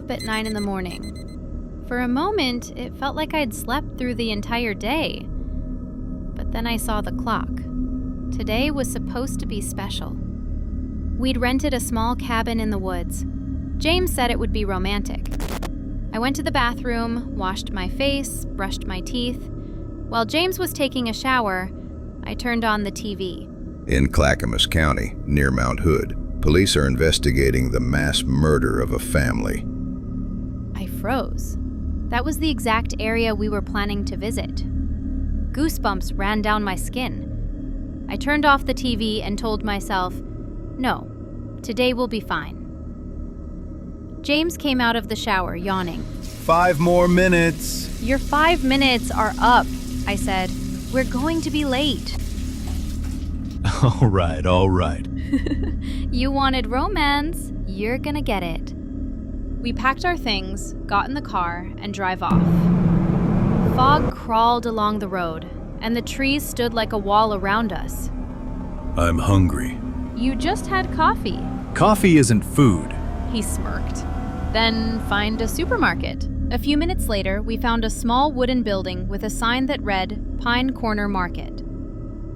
up at 9 in the morning. For a moment, it felt like I'd slept through the entire day. But then I saw the clock. Today was supposed to be special. We'd rented a small cabin in the woods. James said it would be romantic. I went to the bathroom, washed my face, brushed my teeth. While James was taking a shower, I turned on the TV. In Clackamas County, near Mount Hood, police are investigating the mass murder of a family. I froze. That was the exact area we were planning to visit. Goosebumps ran down my skin. I turned off the TV and told myself, no, today will be fine. James came out of the shower, yawning. 5 more minutes. Your 5 minutes are up, I said. We're going to be late. All right. You wanted romance. You're gonna get it. We packed our things, got in the car, and drive off. Fog crawled along the road, and the trees stood like a wall around us. I'm hungry. You just had coffee. Coffee isn't food. He smirked. Then find a supermarket. A few minutes later, we found a small wooden building with a sign that read Pine Corner Market.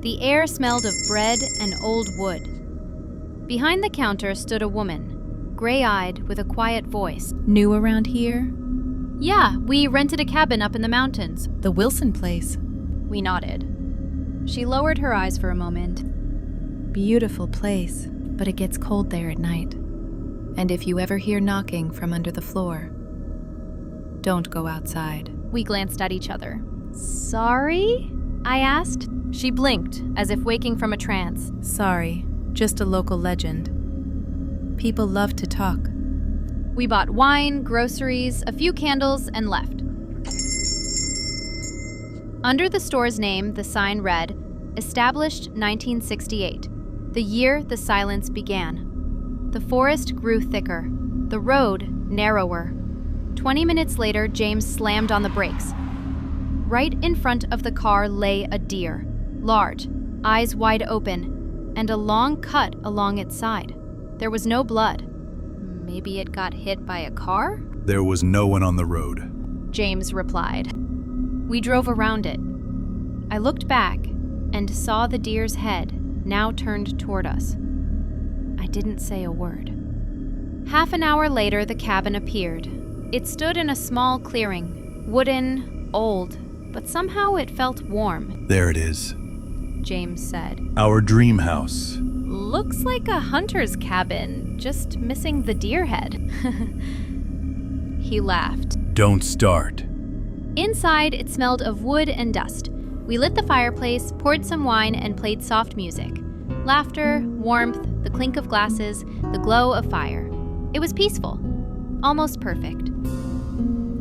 The air smelled of bread and old wood. Behind the counter stood a woman, gray-eyed with a quiet voice. New around here? Yeah, we rented a cabin up in the mountains. The Wilson place. We nodded. She lowered her eyes for a moment. Beautiful place, but it gets cold there at night. And if you ever hear knocking from under the floor, don't go outside. We glanced at each other. Sorry? I asked. She blinked, as if waking from a trance. Sorry, just a local legend. People love to talk. We bought wine, groceries, a few candles, and left. Under the store's name, the sign read, Established 1968, the year the silence began. The forest grew thicker, the road narrower. 20 minutes later, James slammed on the brakes. Right in front of the car lay a deer, large, eyes wide open, and a long cut along its side. There was no blood. Maybe it got hit by a car? There was no one on the road, James replied. We drove around it. I looked back and saw the deer's head, now turned toward us. I didn't say a word. Half an hour later, the cabin appeared. It stood in a small clearing, wooden, old, but somehow it felt warm. There it is, James said. our dream house. Looks like a hunter's cabin, just missing the deer head. He laughed. Don't start. Inside, it smelled of wood and dust. We lit the fireplace, poured some wine, and played soft music. Laughter, warmth, the clink of glasses, the glow of fire. It was peaceful. Almost perfect.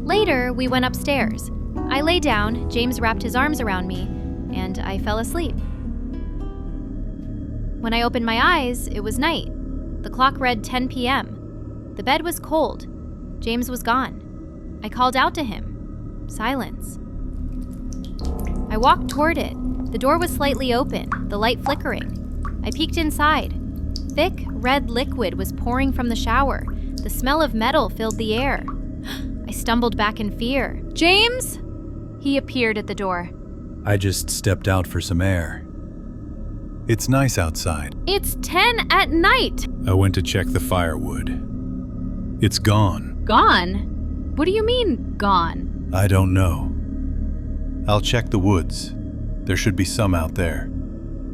Later, we went upstairs. I lay down, James wrapped his arms around me, and I fell asleep. When I opened my eyes, it was night. The clock read 10 p.m. The bed was cold. James was gone. I called out to him. Silence. I walked toward it. The door was slightly open, the light flickering. I peeked inside. Thick, red liquid was pouring from the shower. The smell of metal filled the air. I stumbled back in fear. James? He appeared at the door. I just stepped out for some air. It's nice outside. It's 10 at night. I went to check the firewood. It's gone. Gone? What do you mean, gone? I don't know. I'll check the woods. There should be some out there.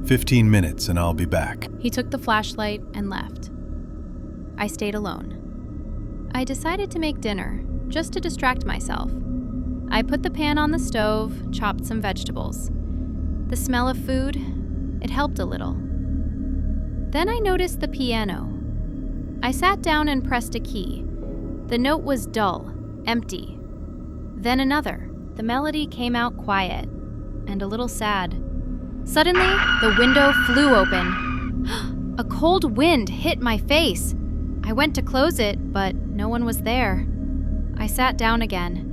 15 minutes and I'll be back. He took the flashlight and left. I stayed alone. I decided to make dinner, just to distract myself. I put the pan on the stove, chopped some vegetables. The smell of food, it helped a little. Then I noticed the piano. I sat down and pressed a key. The note was dull, empty. Then another. The melody came out quiet and a little sad. Suddenly, the window flew open. A cold wind hit my face. I went to close it, but no one was there. I sat down again.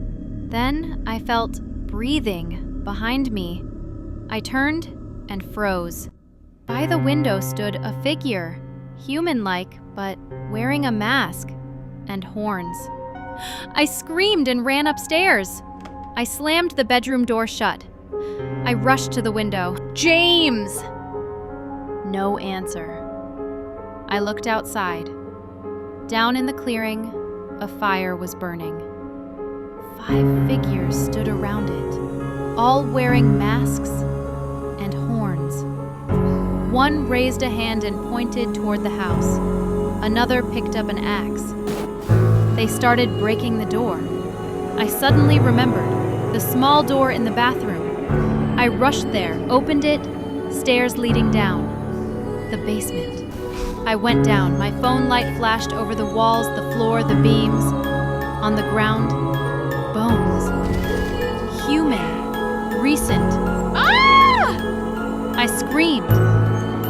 Then I felt breathing behind me. I turned and froze. By the window stood a figure, human-like, but wearing a mask and horns. I screamed and ran upstairs. I slammed the bedroom door shut. I rushed to the window. James! No answer. I looked outside. Down in the clearing, a fire was burning. 5 figures stood around it, all wearing masks and horns. One raised a hand and pointed toward the house. Another picked up an axe. They started breaking the door. I suddenly remembered the small door in the bathroom. I rushed there, opened it, stairs leading down. The basement. I went down. My phone light flashed over the walls, the floor, the beams. On the ground, bones. Human. Recent. Ah! I screamed.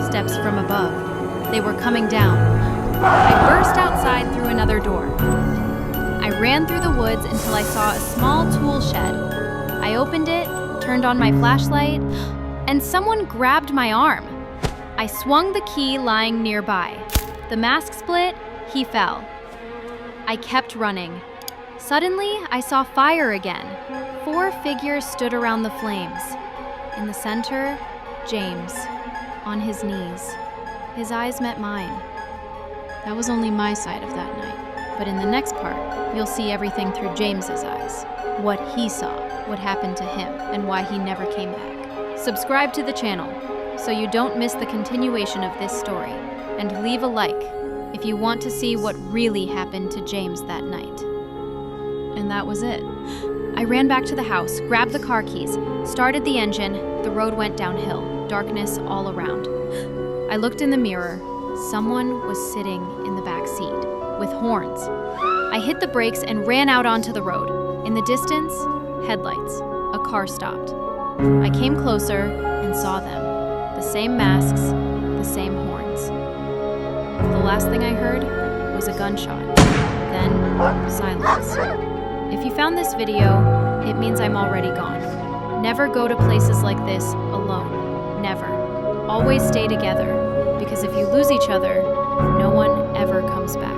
Steps from above. They were coming down. I burst outside through another door. I ran through the woods until I saw a small tool shed. I opened it, turned on my flashlight, and someone grabbed my arm. I swung the key lying nearby. The mask split, he fell. I kept running. Suddenly, I saw fire again. 4 figures stood around the flames. In the center, James, on his knees. His eyes met mine. That was only my side of that night. But in the next part, you'll see everything through James's eyes. What he saw, what happened to him, and why he never came back. Subscribe to the channel so you don't miss the continuation of this story, and leave a like if you want to see what really happened to James that night. And that was it. I ran back to the house, grabbed the car keys, started the engine. The road went downhill, darkness all around. I looked in the mirror. Someone was sitting in the back seat, with horns. I hit the brakes and ran out onto the road. In the distance, headlights. A car stopped. I came closer and saw them. The same masks, the same horns. The last thing I heard was a gunshot. Then, silence. If you found this video, it means I'm already gone. Never go to places like this alone. Never. Always stay together, because if you lose each other, no one ever comes back.